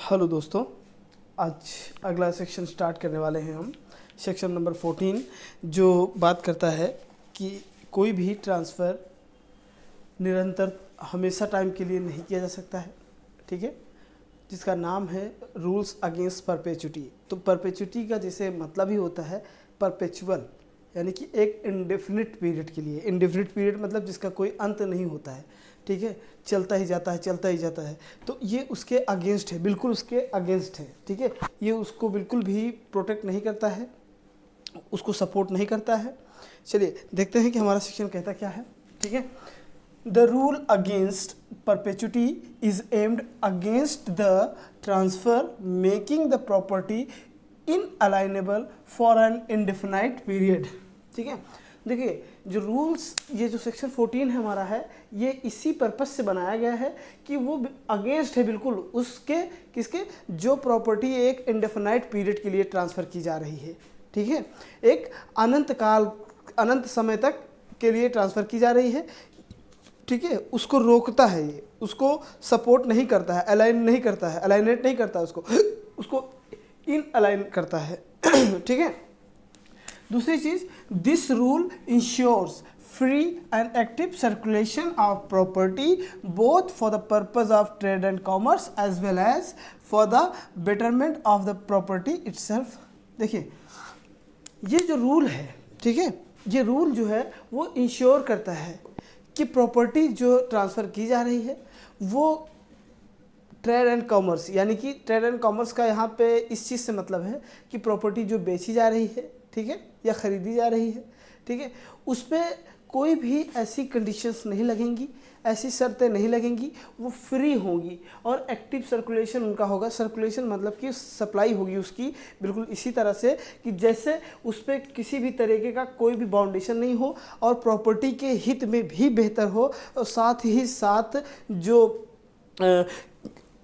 Hello दोस्तों, आज अगला सेक्शन स्टार्ट करने वाले हैं हम। सेक्शन नंबर 14 जो बात करता है कि कोई भी ट्रांसफ़र निरंतर हमेशा टाइम के लिए नहीं किया जा सकता है, ठीक है, जिसका नाम है रूल्स अगेंस्ट परपेचुटी। तो परपेचुटी का जैसे मतलब ही होता है परपेचुअल, यानी कि एक इंडेफिनिट पीरियड के लिए। इंडेफिनिट पीरियड मतलब जिसका कोई अंत नहीं होता है, ठीक है, चलता ही जाता है, चलता ही जाता है। तो ये उसके अगेंस्ट है, बिल्कुल उसके अगेंस्ट है, ठीक है। ये उसको बिल्कुल भी प्रोटेक्ट नहीं करता है, उसको सपोर्ट नहीं करता है। चलिए देखते हैं कि हमारा सेक्शन कहता क्या है, ठीक है। The rule against perpetuity is aimed against the transfer making the property inalienable for an indefinite period, ठीक है। देखिए जो रूल्स, ये जो सेक्शन 14 है हमारा है, ये इसी पर्पस से बनाया गया है कि वो अगेंस्ट है बिल्कुल उसके, किसके, जो प्रॉपर्टी एक इंडेफिनाइट पीरियड के लिए ट्रांसफ़र की जा रही है, ठीक है, एक अनंत समय तक के लिए ट्रांसफ़र की जा रही है, ठीक है, उसको रोकता है, ये उसको सपोर्ट नहीं करता है, अलाइन नहीं करता है, अलाइनेट नहीं करता है, उसको इन अलाइन करता है, ठीक है। दूसरी चीज़, this rule ensures free and active circulation of property both for the purpose of trade and commerce as well as for the betterment of the property itself. देखिए ये जो रूल है, ठीक है, ये रूल जो है वो इंश्योर करता है कि प्रॉपर्टी जो ट्रांसफ़र की जा रही है वो ट्रेड एंड कॉमर्स, यानी कि ट्रेड एंड कॉमर्स का यहाँ पे इस चीज़ से मतलब है कि प्रॉपर्टी जो बेची जा रही है, ठीक है, या ख़रीदी जा रही है, ठीक है, उस पर कोई भी ऐसी कंडीशंस नहीं लगेंगी, ऐसी शर्तें नहीं लगेंगी, वो फ्री होंगी और एक्टिव सर्कुलेशन उनका होगा। सर्कुलेशन मतलब कि सप्लाई होगी उसकी बिल्कुल इसी तरह से कि जैसे उस पर किसी भी तरीके का कोई भी बाउंडेशन नहीं हो और प्रॉपर्टी के हित में भी बेहतर हो, और साथ ही साथ जो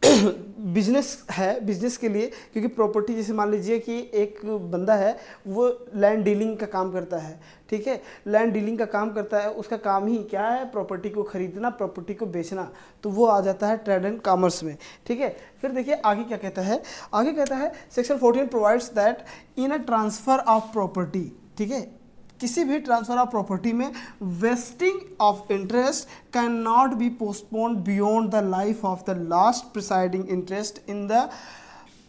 बिजनेस है, बिजनेस के लिए, क्योंकि प्रॉपर्टी जैसे मान लीजिए कि एक बंदा है वो लैंड डीलिंग का काम करता है, ठीक है, लैंड डीलिंग का काम करता है, उसका काम ही क्या है, प्रॉपर्टी को खरीदना, प्रॉपर्टी को बेचना, तो वो आ जाता है ट्रेड एंड कॉमर्स में, ठीक है। फिर देखिए आगे क्या कहता है, आगे कहता है section 14 provides that in a transfer of property, ठीक है, किसी भी ट्रांसफर ऑफ प्रॉपर्टी में wasting of interest can not be postponed beyond the life of the last presiding interest in the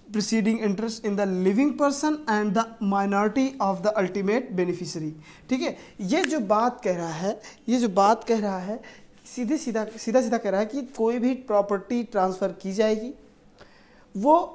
preceding interest in the living person and the minority of the ultimate beneficiary, ठीक है। ये जो बात कह रहा है, ये जो बात कह रहा है, सीधा सीधा कह रहा है कि कोई भी प्रॉपर्टी ट्रांसफ़र की जाएगी, वो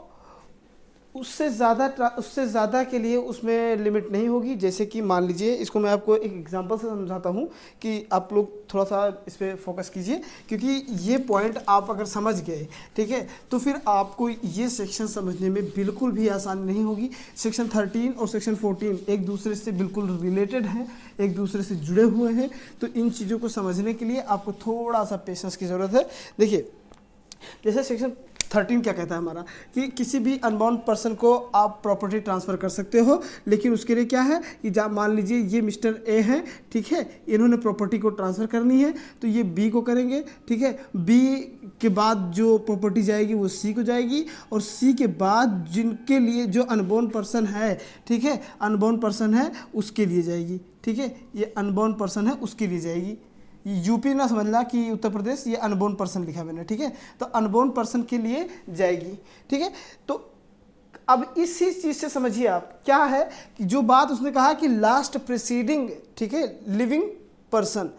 उससे ज़्यादा के लिए उसमें लिमिट नहीं होगी। जैसे कि मान लीजिए, इसको मैं आपको एक एग्जांपल से समझाता हूँ कि आप लोग थोड़ा सा इस पर फोकस कीजिए, क्योंकि ये पॉइंट आप अगर समझ गए, ठीक है, तो फिर आपको ये सेक्शन समझने में बिल्कुल भी आसानी नहीं होगी। सेक्शन 13 और सेक्शन 14 एक दूसरे से बिल्कुल रिलेटेड हैं, एक दूसरे से जुड़े हुए हैं, तो इन चीज़ों को समझने के लिए आपको थोड़ा सा पेशेंस की ज़रूरत है। देखिए जैसे सेक्शन 13 क्या कहता है हमारा कि किसी भी अनबाउंड पर्सन को आप प्रॉपर्टी ट्रांसफ़र कर सकते हो, लेकिन उसके लिए क्या है कि जब मान लीजिए ये मिस्टर ए हैं, ठीक है, इन्होंने प्रॉपर्टी को ट्रांसफ़र करनी है, तो ये बी को करेंगे, ठीक है, बी के बाद जो प्रॉपर्टी जाएगी वो सी को जाएगी, और सी के बाद जिनके लिए जो अनबाउंड पर्सन है, ठीक है, अनबाउंड पर्सन है उसके लिए जाएगी, ठीक है, ये अनबाउंड पर्सन है उसके लिए जाएगी। यूपी ना समझना कि उत्तर प्रदेश, ये अनबोर्न पर्सन लिखा मैंने, ठीक है, तो अनबोर्न पर्सन के लिए जाएगी, ठीक है। तो अब इसी चीज़ से समझिए आप क्या है कि जो बात उसने कहा कि लास्ट प्रीसीडिंग, ठीक है, लिविंग पर्सन,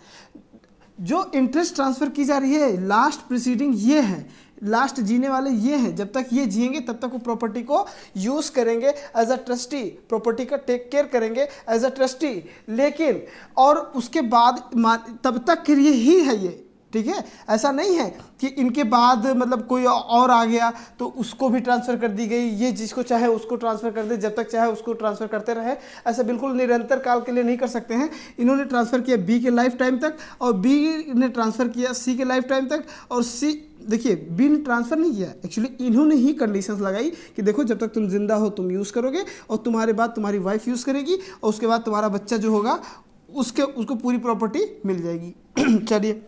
जो इंटरेस्ट ट्रांसफ़र की जा रही है, लास्ट प्रीसीडिंग ये है, लास्ट जीने वाले ये हैं, जब तक ये जिएंगे तब तक वो प्रॉपर्टी को यूज़ करेंगे एज अ ट्रस्टी, प्रॉपर्टी का टेक केयर करेंगे एज अ ट्रस्टी, लेकिन और उसके बाद तब तक के लिए ही है ये, ठीक है। ऐसा नहीं है कि इनके बाद मतलब कोई और आ गया तो उसको भी ट्रांसफ़र कर दी गई, ये जिसको चाहे उसको ट्रांसफ़र कर दे, जब तक चाहे उसको ट्रांसफ़र करते रहे, ऐसा बिल्कुल निरंतर काल के लिए नहीं कर सकते हैं। इन्होंने ट्रांसफ़र किया बी के लाइफ टाइम तक, और बी ने ट्रांसफ़र किया सी के लाइफ टाइम तक, और सी, देखिए बी ने ट्रांसफ़र नहीं किया, एक्चुअली इन्होंने ही कंडीशंस लगाई कि देखो जब तक तुम जिंदा हो तुम यूज़ करोगे, और तुम्हारे बाद तुम्हारी वाइफ यूज़ करेगी, और उसके बाद तुम्हारा बच्चा जो होगा उसको पूरी प्रॉपर्टी मिल जाएगी। चलिए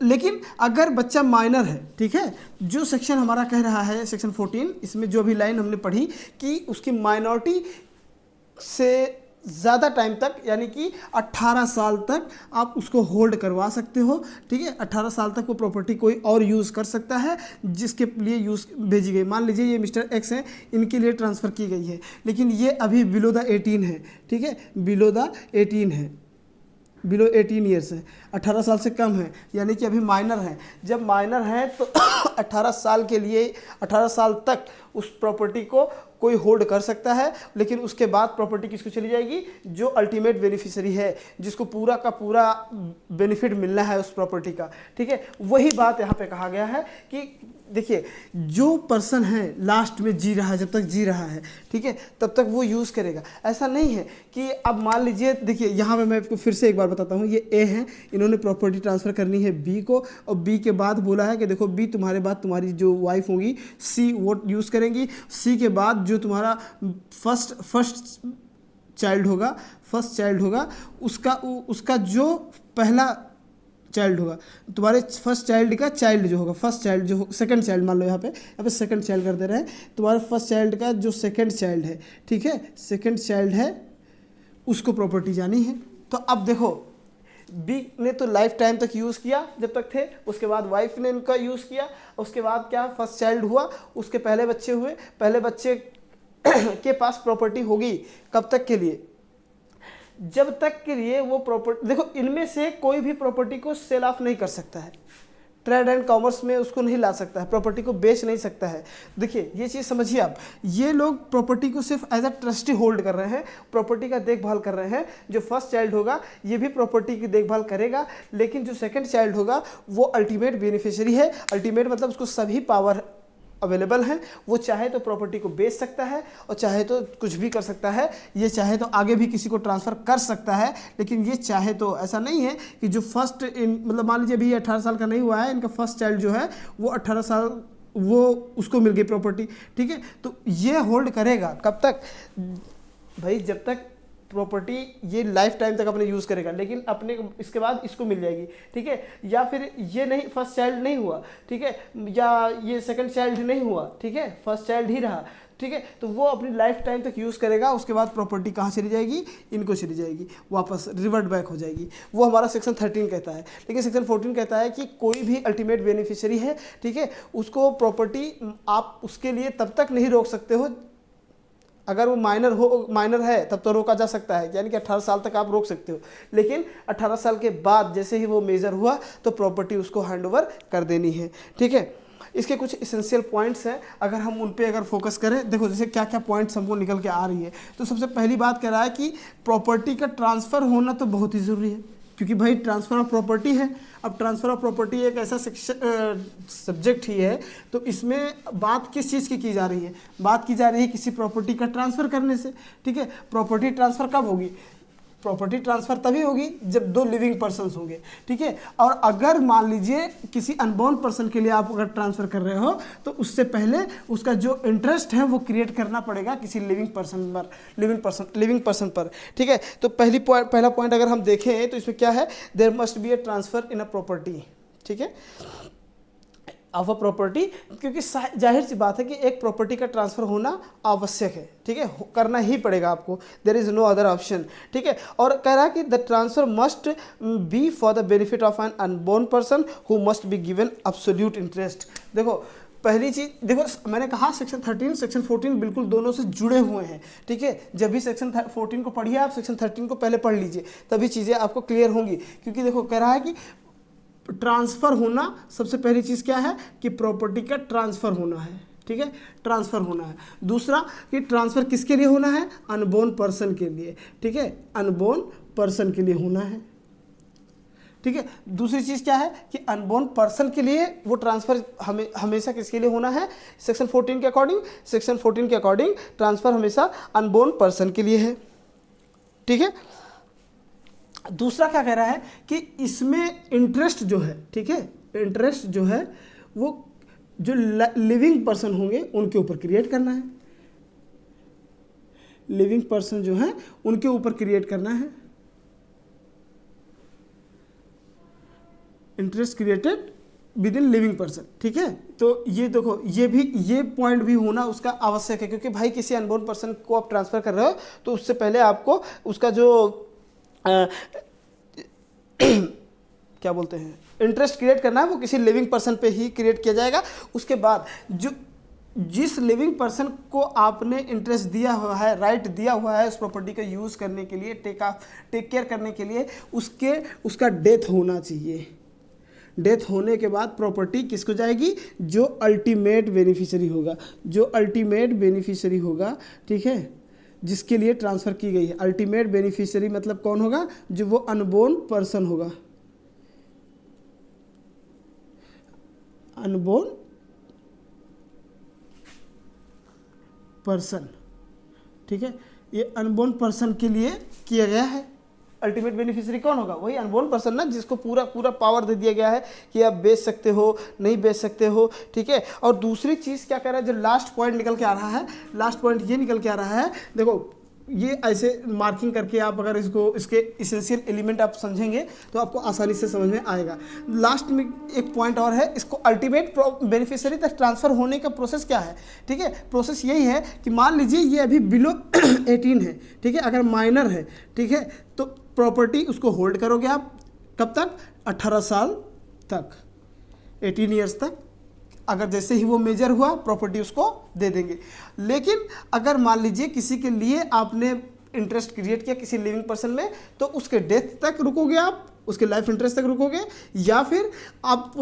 लेकिन अगर बच्चा माइनर है, ठीक है, जो सेक्शन हमारा कह रहा है सेक्शन 14, इसमें जो भी लाइन हमने पढ़ी कि उसकी माइनॉरिटी से ज़्यादा टाइम तक यानी कि 18 साल तक आप उसको होल्ड करवा सकते हो, ठीक है। 18 साल तक वो प्रॉपर्टी कोई और यूज़ कर सकता है जिसके लिए यूज़ भेजी गई। मान लीजिए ये मिस्टर एक्स हैं, इनके लिए ट्रांसफ़र की गई है, लेकिन ये अभी बिलो द 18 है, ठीक है, बिलो द 18 है, बिलो 18 ईयर्स है, 18 साल से कम है, यानी कि अभी माइनर है। जब माइनर है तो 18 साल के लिए 18 साल तक उस प्रॉपर्टी को कोई होल्ड कर सकता है, लेकिन उसके बाद प्रॉपर्टी किसको चली जाएगी? जो अल्टीमेट बेनिफिशियरी है, जिसको पूरा का पूरा बेनिफिट मिलना है उस प्रॉपर्टी का, ठीक है। वही बात यहाँ पे कहा गया है कि देखिए जो पर्सन है लास्ट में जी रहा है, जब तक जी रहा है, ठीक है, तब तक वो यूज़ करेगा। ऐसा नहीं है कि अब मान लीजिए, देखिए यहाँ पे मैं आपको फिर से एक बार बताता हूँ, ये ए है, इन्होंने प्रॉपर्टी ट्रांसफ़र करनी है बी को, और बी के बाद बोला है कि देखो बी तुम्हारे बाद तुम्हारी जो वाइफ होगी सी वो यूज़ करेंगी, सी के बाद जो तुम्हारा फर्स्ट चाइल्ड होगा उसका जो पहला चाइल्ड होगा, तुम्हारे फर्स्ट चाइल्ड का चाइल्ड जो होगा, फर्स्ट चाइल्ड जो सेकंड चाइल्ड मान लो, यहाँ पे सेकंड चाइल्ड कर दे रहे हैं, तुम्हारे फर्स्ट चाइल्ड का जो सेकंड चाइल्ड है, ठीक है, सेकंड चाइल्ड है, उसको प्रॉपर्टी जानी है। तो अब देखो बी ने तो लाइफ टाइम तक यूज़ किया जब तक थे, उसके बाद वाइफ ने इनका यूज़ किया, उसके बाद क्या फर्स्ट चाइल्ड हुआ, उसके पहले बच्चे हुए, पहले बच्चे के पास प्रॉपर्टी होगी कब तक के लिए? जब तक के लिए वो प्रॉपर्टी, देखो इनमें से कोई भी प्रॉपर्टी को सेल ऑफ नहीं कर सकता है, ट्रेड एंड कॉमर्स में उसको नहीं ला सकता है, प्रॉपर्टी को बेच नहीं सकता है। देखिए ये चीज़ समझिए आप, ये लोग प्रॉपर्टी को सिर्फ एज अ ट्रस्टी होल्ड कर रहे हैं, प्रॉपर्टी का देखभाल कर रहे हैं। जो फर्स्ट चाइल्ड होगा ये भी प्रॉपर्टी की देखभाल करेगा, लेकिन जो सेकंड चाइल्ड होगा वो अल्टीमेट बेनिफिशियरी है। अल्टीमेट मतलब उसको सभी पावर अवेलेबल है, वो चाहे तो प्रॉपर्टी को बेच सकता है और चाहे तो कुछ भी कर सकता है, ये चाहे तो आगे भी किसी को ट्रांसफ़र कर सकता है, लेकिन ये चाहे तो ऐसा नहीं है कि जो फर्स्ट मतलब मान लीजिए अभी 18 साल का नहीं हुआ है, इनका फर्स्ट चाइल्ड जो है वो 18 साल वो उसको मिल गई प्रॉपर्टी, ठीक है, तो ये होल्ड करेगा कब तक भाई? जब तक प्रॉपर्टी ये लाइफ टाइम तक अपने यूज़ करेगा, लेकिन अपने इसके बाद इसको मिल जाएगी, ठीक है। या फिर ये नहीं, फर्स्ट चाइल्ड नहीं हुआ, ठीक है, या ये सेकंड चाइल्ड नहीं हुआ, ठीक है, फर्स्ट चाइल्ड ही रहा, ठीक है, तो वो अपनी लाइफ टाइम तक यूज़ करेगा, उसके बाद प्रॉपर्टी कहाँ चली जाएगी? इनको चली जाएगी, वापस रिवर्ट बैक हो जाएगी। वो हमारा सेक्शन 13 कहता है, लेकिन सेक्शन 14 कहता है कि कोई भी अल्टीमेट बेनिफिशियरी है, ठीक है, उसको प्रॉपर्टी आप उसके लिए तब तक नहीं रोक सकते हो, अगर वो माइनर है तब तो रोका जा सकता है, यानी कि 18 साल तक आप रोक सकते हो, लेकिन 18 साल के बाद जैसे ही वो मेजर हुआ तो प्रॉपर्टी उसको हैंडओवर कर देनी है, ठीक है। इसके कुछ इसेंशियल पॉइंट्स हैं, अगर हम उन पे अगर फोकस करें, देखो जैसे क्या क्या पॉइंट्स हमको निकल के आ रही है। तो सबसे पहली बात कह रहा है कि प्रॉपर्टी का ट्रांसफ़र होना तो बहुत ही ज़रूरी है, क्योंकि भाई ट्रांसफ़र ऑफ प्रॉपर्टी है। अब ट्रांसफ़र ऑफ प्रॉपर्टी एक ऐसा सब्जेक्ट ही है, तो इसमें बात किस चीज़ की जा रही है? बात की जा रही है किसी प्रॉपर्टी का ट्रांसफ़र करने से, ठीक है। प्रॉपर्टी ट्रांसफ़र कब होगी? प्रॉपर्टी ट्रांसफ़र तभी होगी जब दो लिविंग पर्सन्स होंगे, ठीक है। और अगर मान लीजिए किसी अनबॉर्न पर्सन के लिए आप अगर ट्रांसफ़र कर रहे हो तो उससे पहले उसका जो इंटरेस्ट है वो क्रिएट करना पड़ेगा किसी लिविंग पर्सन पर, ठीक है। तो पहला पॉइंट अगर हम देखें तो इसमें क्या है? There must be a transfer in a property, ठीक है, ऑफ अ प्रॉपर्टी, क्योंकि जाहिर सी बात है कि एक प्रॉपर्टी का ट्रांसफ़र होना आवश्यक है, ठीक है, करना ही पड़ेगा आपको, there is no other option, ठीक है। और कह रहा है कि the transfer must be for the benefit of an unborn person who must be given absolute interest. देखो पहली चीज़, देखो मैंने कहा सेक्शन 13 सेक्शन 14 बिल्कुल दोनों से जुड़े हुए हैं, ठीक है। जब भी सेक्शन 14 को पढ़िए आप सेक्शन 13 को पहले पढ़ लीजिए, तभी चीज़ें आपको क्लियर होंगी। क्योंकि देखो कह रहा है कि ट्रांसफ़र होना, सबसे पहली चीज़ क्या है कि प्रॉपर्टी का ट्रांसफ़र होना है, ठीक है, ट्रांसफ़र होना है। दूसरा कि ट्रांसफ़र किसके लिए होना है? अनबोर्न पर्सन के लिए, ठीक है, अनबोर्न पर्सन के लिए होना है, ठीक है। दूसरी चीज़ क्या है कि अनबोर्न पर्सन के लिए वो ट्रांसफ़र हमेशा किसके लिए होना है? सेक्शन 14 के अकॉर्डिंग ट्रांसफ़र हमेशा अनबोर्न पर्सन के लिए है, ठीक है। दूसरा क्या कह रहा है कि इसमें इंटरेस्ट जो है, ठीक है, इंटरेस्ट जो है वो जो लिविंग पर्सन होंगे उनके ऊपर क्रिएट करना है, लिविंग पर्सन जो है उनके ऊपर क्रिएट करना है। Interest created with in living person, ठीक है। तो ये देखो ये पॉइंट भी होना उसका आवश्यक है, क्योंकि भाई किसी अनबोर्न पर्सन को आप ट्रांसफ़र कर रहे हो तो उससे पहले आपको उसका जो क्या बोलते हैं इंटरेस्ट क्रिएट करना है वो किसी लिविंग पर्सन पे ही क्रिएट किया जाएगा। उसके बाद जिस लिविंग पर्सन को आपने इंटरेस्ट दिया हुआ है, राइट दिया हुआ है उस प्रॉपर्टी का यूज़ करने के लिए, टेक केयर करने के लिए, उसका डेथ होना चाहिए। डेथ होने के बाद प्रॉपर्टी किसको जाएगी? जो अल्टीमेट बेनिफिशियरी होगा, ठीक है, जिसके लिए ट्रांसफ़र की गई है। अल्टीमेट बेनिफिशियरी मतलब कौन होगा? जो वो अनबोर्न पर्सन होगा, अनबोर्न पर्सन, ठीक है। ये अनबोर्न पर्सन के लिए किया गया है। अल्टीमेट बेनिफिशियरी कौन होगा? वही अनबोर्न पर्सन ना, जिसको पूरा पावर दे दिया गया है कि आप बेच सकते हो, नहीं बेच सकते हो, ठीक है। और दूसरी चीज़ क्या कह रहा है, जो लास्ट पॉइंट निकल के आ रहा है, लास्ट पॉइंट ये निकल के आ रहा है, देखो ये ऐसे मार्किंग करके आप अगर इसके इसेंशियल एलिमेंट आप समझेंगे तो आपको आसानी से समझ में आएगा। लास्ट में एक पॉइंट और है, इसको अल्टीमेट बेनिफिशियरी तक ट्रांसफ़र होने का प्रोसेस क्या है, ठीक है। प्रोसेस यही है कि मान लीजिए ये अभी बिलो 18 है, ठीक है, अगर माइनर है, ठीक है, तो प्रॉपर्टी उसको होल्ड करोगे आप कब तक? 18 साल तक, 18 ईयर्स तक। अगर जैसे ही वो मेजर हुआ प्रॉपर्टी उसको दे देंगे। लेकिन अगर मान लीजिए किसी के लिए आपने इंटरेस्ट क्रिएट किया किसी लिविंग पर्सन में, तो उसके डेथ तक रुकोगे आप, उसके लाइफ इंटरेस्ट तक रुकोगे, या फिर आप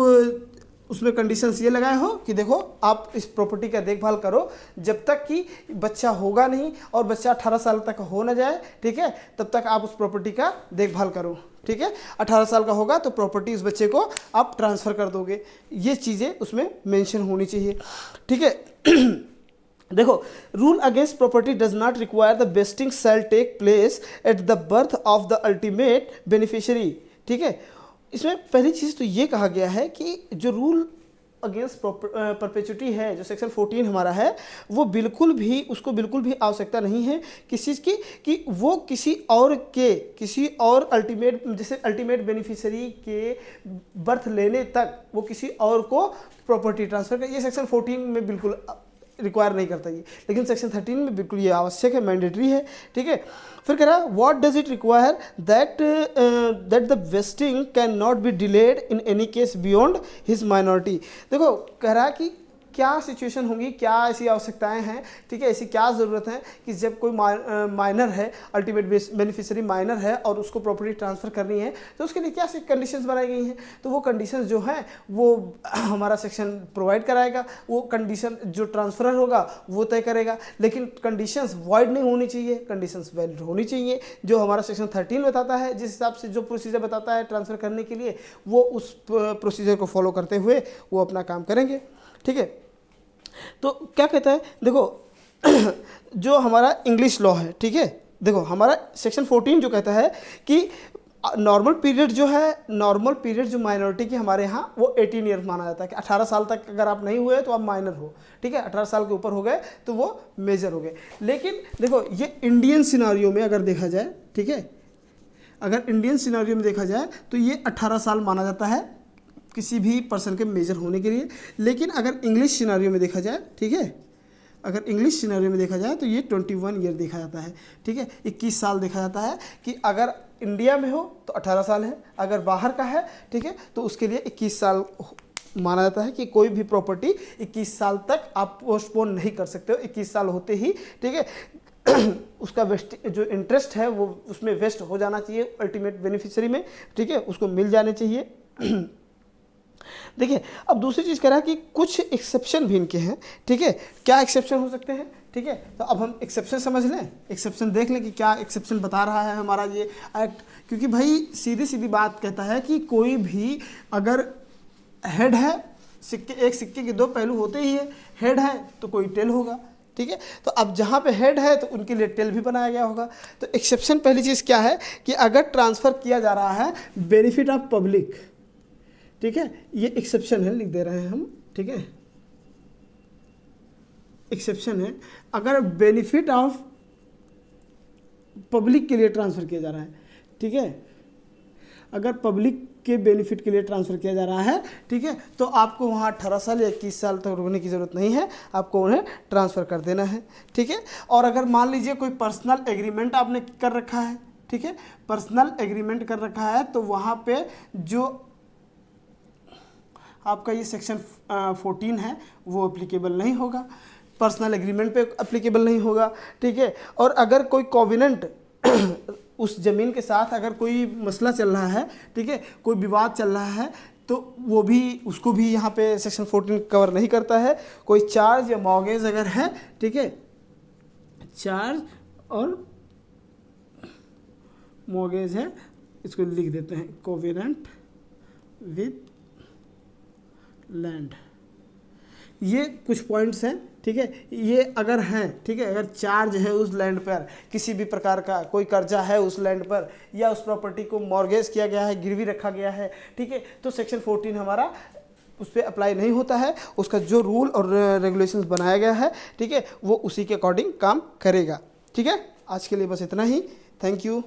उसमें कंडीशंस ये लगाए हो कि देखो आप इस प्रॉपर्टी का देखभाल करो जब तक कि बच्चा होगा नहीं और बच्चा 18 साल तक हो ना जाए, ठीक है, तब तक आप उस प्रॉपर्टी का देखभाल करो, ठीक है। 18 साल का होगा तो प्रॉपर्टी उस बच्चे को आप ट्रांसफ़र कर दोगे। ये चीज़ें उसमें मेंशन होनी चाहिए, ठीक है। देखो, rule against property does not require the vesting shall take place at the birth of the ultimate beneficiary, ठीक है। इसमें पहली चीज़ तो ये कहा गया है कि जो रूल अगेंस्ट परपेचुटी है, जो सेक्शन 14 हमारा है, वो बिल्कुल भी उसको बिल्कुल भी आवश्यकता नहीं है किस चीज़ की कि वो किसी और अल्टीमेट, जैसे अल्टीमेट बेनिफिशियरी के बर्थ लेने तक वो किसी और को प्रॉपर्टी ट्रांसफ़र कर, ये सेक्शन 14 में बिल्कुल रिक्वायर नहीं करता ये, लेकिन सेक्शन 13 में बिल्कुल ये आवश्यक है, मैंडेटरी है, ठीक है। फिर कह रहा है what does it require that the wasting can not be delayed in any case beyond his minority. देखो कह रहा है कि क्या सिचुएशन होंगी, क्या ऐसी आवश्यकताएं हैं, ठीक है, ऐसी क्या ज़रूरत है कि जब कोई माइनर है, अल्टीमेट बेनिफिशियरी माइनर है और उसको प्रॉपर्टी ट्रांसफ़र करनी है, तो उसके लिए क्या कंडीशंस बनाई गई हैं। तो वो कंडीशंस जो हैं वो हमारा सेक्शन प्रोवाइड कराएगा, वो कंडीशन जो ट्रांसफरर होगा वो तय करेगा, लेकिन कंडीशंस वॉइड नहीं होनी चाहिए, कंडीशंस वैलिड होनी चाहिए। जो हमारा सेक्शन 13 बताता है, जिस हिसाब से जो प्रोसीजर बताता है ट्रांसफ़र करने के लिए, वो उस प्रोसीजर को फॉलो करते हुए वो अपना काम करेंगे, ठीक है। तो क्या कहता है, देखो जो हमारा इंग्लिश लॉ है, ठीक है, देखो हमारा सेक्शन 14 जो कहता है कि नॉर्मल पीरियड जो माइनॉरिटी की हमारे यहाँ वो 18 ईयर माना जाता है कि 18 साल तक अगर आप नहीं हुए तो आप माइनर हो, ठीक है, 18 साल के ऊपर हो गए तो वो मेजर हो गए। लेकिन देखो ये इंडियन सिनारियो में अगर देखा जाए, ठीक है, अगर इंडियन सिनारियो में देखा जाए तो ये 18 साल माना जाता है किसी भी पर्सन के मेजर होने के लिए। लेकिन अगर इंग्लिश सिनारियो में देखा जाए, ठीक है, अगर इंग्लिश सिनारियो में देखा जाए तो ये 21 ईयर देखा जाता है, ठीक है, 21 साल देखा जाता है कि अगर इंडिया में हो तो 18 साल है, अगर बाहर का है, ठीक है, तो उसके लिए 21 साल माना जाता है कि कोई भी प्रॉपर्टी 21 साल तक आप पोस्टपोन नहीं कर सकते हो, 21 साल होते ही, ठीक है, उसका वेस्ट जो इंटरेस्ट है वो उसमें वेस्ट हो जाना चाहिए अल्टीमेट बेनिफिशियरी में, ठीक है, उसको मिल जाने चाहिए। देखिए अब दूसरी चीज़ कह रहा है कि कुछ एक्सेप्शन भी इनके हैं, ठीक है, क्या एक्सेप्शन हो सकते हैं, ठीक है। तो अब हम एक्सेप्शन समझ लें, एक्सेप्शन देख लें कि क्या एक्सेप्शन बता रहा है हमारा ये एक्ट, क्योंकि भाई सीधी सीधी बात कहता है कि कोई भी अगर हेड है, एक सिक्के के दो पहलू होते ही है, हेड है तो कोई टेल होगा, ठीक है। तो अब जहाँ पे हेड है तो उनके लिए टेल भी बनाया गया होगा। तो एक्सेप्शन पहली चीज़ क्या है कि अगर ट्रांसफ़र किया जा रहा है बेनिफिट ऑफ पब्लिक, ठीक है, ये एक्सेप्शन है, लिख दे रहे हैं हम, ठीक है, एक्सेप्शन है अगर बेनिफिट ऑफ पब्लिक के लिए ट्रांसफ़र किया जा रहा है, ठीक है, अगर पब्लिक के बेनिफिट के लिए ट्रांसफ़र किया जा रहा है, ठीक है। तो आपको वहाँ 18 साल या 21 साल तक रुकने की ज़रूरत नहीं है, आपको उन्हें ट्रांसफ़र कर देना है, ठीक है। और अगर मान लीजिए कोई पर्सनल एग्रीमेंट आपने कर रखा है, ठीक है, पर्सनल एग्रीमेंट कर रखा है, तो वहाँ पे जो आपका ये सेक्शन 14 है वो एप्लीकेबल नहीं होगा, पर्सनल एग्रीमेंट पे एप्लीकेबल नहीं होगा, ठीक है। और अगर कोई कोविनेंट उस ज़मीन के साथ अगर कोई मसला चल रहा है, ठीक है, कोई विवाद चल रहा है, तो वो भी उसको भी यहाँ पे सेक्शन 14 कवर नहीं करता है। कोई चार्ज या मॉर्गेज अगर है, ठीक है, चार्ज और मॉर्गेज है, इसको लिख देते हैं कोविनेंट विद लैंड, ये कुछ पॉइंट्स हैं, ठीक है। ये अगर हैं, ठीक है, अगर चार्ज है उस लैंड पर, किसी भी प्रकार का कोई कर्जा है उस लैंड पर, या उस प्रॉपर्टी को मॉर्गेज किया गया है, गिरवी रखा गया है, ठीक है, तो सेक्शन 14 हमारा उस पर अप्लाई नहीं होता है। उसका जो रूल और रेगुलेशंस बनाया गया है, ठीक है, वो उसी के अकॉर्डिंग काम करेगा, ठीक है। आज के लिए बस इतना ही, थैंक यू।